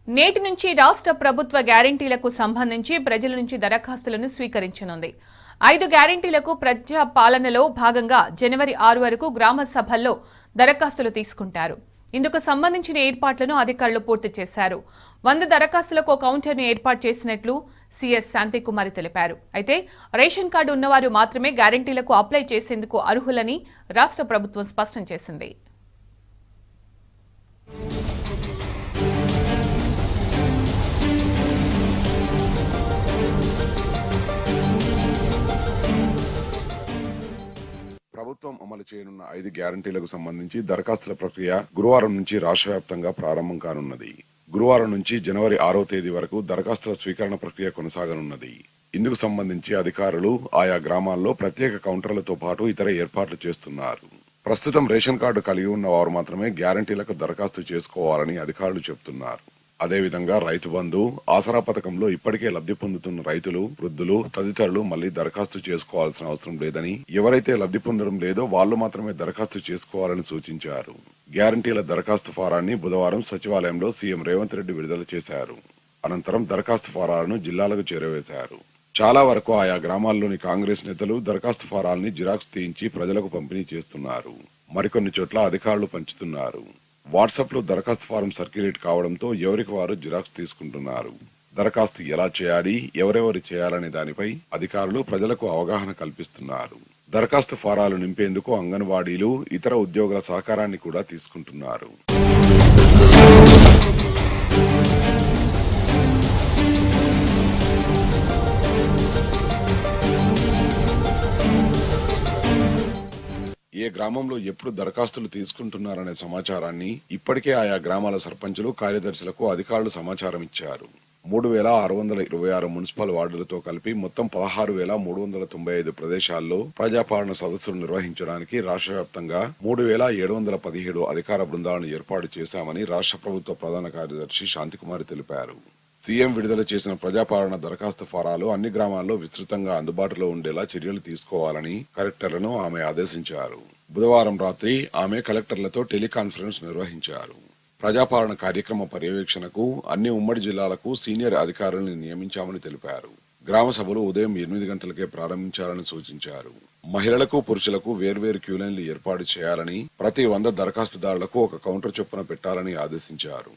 నేటి నుంచి రాష్ట్ర ప్రభుత్వ గ్యారెంటీలకు సంబంధించి ప్రజల నుంచి దరఖాస్తులను స్వీకరించనుంది. 5 గ్యారెంటీలకు ప్రజా పాలనలో భాగంగా జనవరి 6 వరకు గ్రామ సభల్లో దరఖాస్తులు తీసుకుంటారు. ఇందుకు సంబంధించిన ఏర్పాట్లను అధికారులు పూర్తి చేశారు. 100 దరఖాస్తులకు కౌంటర్ను ఏర్పాటు చేసినట్లు సీఎస్ శాంతికుమారి తెలిపారు. అయితే రేషన్ కార్డు ఉన్నవారు మాత్రమే గ్యారెంటీలకు అప్లై చేసేందుకు అర్హులని రాష్ట్ర ప్రభుత్వం స్పష్టం చేసింది. ప్రభుత్వం అమలు చేయనున్న 5 గ్యారంటీలకు సంబంధించి దరఖాస్తుల ప్రక్రియ గురువారం నుంచి రాష్ట్ర వ్యాప్తంగా ప్రారంభం కానున్నది. గురువారం నుంచి జనవరి 6వ తేదీ వరకు దరఖాస్తుల స్వీకరణ ప్రక్రియ కొనసాగనున్నది. ఇందుకు సంబంధించి అధికారులు ఆయా గ్రామాల్లో ప్రత్యేక కౌంటర్లతో పాటు ఇతర ఏర్పాట్లు చేస్తున్నారు. ప్రస్తుతం రేషన్ కార్డు కలిగి ఉన్న వారు మాత్రమే గ్యారంటీలకు దరఖాస్తు చేసుకోవాలని అధికారులు చెబుతున్నారు. అదేవిధంగా రైతు బంధు, ఆసరా పథకంలో ఇప్పటికే లబ్ధి పొందుతున్న రైతులు, వృద్ధులు తదితరులు మళ్లీ దరఖాస్తు చేసుకోవాల్సిన అవసరం లేదని, ఎవరైతే లబ్ధి పొందడం లేదో వాళ్లు మాత్రమే దరఖాస్తు చేసుకోవాలని సూచించారు. గ్యారంటీల దరఖాస్తు ఫారాన్ని బుధవారం సచివాలయంలో సీఎం రేవంత్ రెడ్డి విడుదల చేశారు. అనంతరం దరఖాస్తు ఫారాలను జిల్లాలకు చేరవేశారు. చాలా వరకు ఆయా గ్రామాల్లోని కాంగ్రెస్ నేతలు దరఖాస్తు ఫారాల్ని జిరాక్స్ తీయించి ప్రజలకు పంపిణీ చేస్తున్నారు. మరికొన్ని చోట్ల అధికారులు పంచుతున్నారు. వాట్సాప్ లో దరఖాస్తు ఫారం సర్క్యులేట్ కావడంతో ఎవరికి వారు జిరాక్స్ తీసుకుంటున్నారు. దరఖాస్తు ఎలా చేయాలి, ఎవరెవరు చేయాలనే దానిపై అధికారులు ప్రజలకు అవగాహన కల్పిస్తున్నారు. దరఖాస్తు ఫారాలు నింపేందుకు అంగన్వాడీలు, ఇతర ఉద్యోగుల సహకారాన్ని కూడా తీసుకుంటున్నారు. ఏ గ్రామంలో ఎప్పుడు దరఖాస్తులు తీసుకుంటున్నారనే సమాచారాన్ని ఇప్పటికే ఆయా గ్రామాల సర్పంచులు, కార్యదర్శులకు అధికారులు సమాచారం ఇచ్చారు. 3,626 మున్సిపల్ వార్డులతో కలిపి మొత్తం 16,395 ప్రదేశాల్లో ప్రజాపాలన సదస్సులు నిర్వహించడానికి రాష్ట్ర వ్యాప్తంగా 3,717 అధికార బృందాలను ఏర్పాటు చేశామని రాష్ట్ర ప్రభుత్వ ప్రధాన కార్యదర్శి శాంతికుమారి తెలిపారు. సీఎం విడుదల చేసిన ప్రజాపాలన దరఖాస్తు ఫారాలు అన్ని గ్రామాల్లో విస్తృతంగా అందుబాటులో ఉండేలా చర్యలు తీసుకోవాలని కలెక్టర్లను ఆమె ఆదేశించారు. బుధవారం రాత్రి ఆమె కలెక్టర్లతో టెలికాన్ఫరెన్స్ నిర్వహించారు. ప్రజాపాలన కార్యక్రమ పర్యవేక్షణకు అన్ని ఉమ్మడి జిల్లాలకు సీనియర్ అధికారులను నియమించామని తెలిపారు. గ్రామ సభలు ఉదయం 8 గంటలకే ప్రారంభించాలని సూచించారు. మహిళలకు, పురుషులకు వేర్వేరు క్యూలైన్లు ఏర్పాటు చేయాలని, ప్రతి 100 దరఖాస్తుదారులకు ఒక కౌంటర్ చొప్పున పెట్టాలని ఆదేశించారు.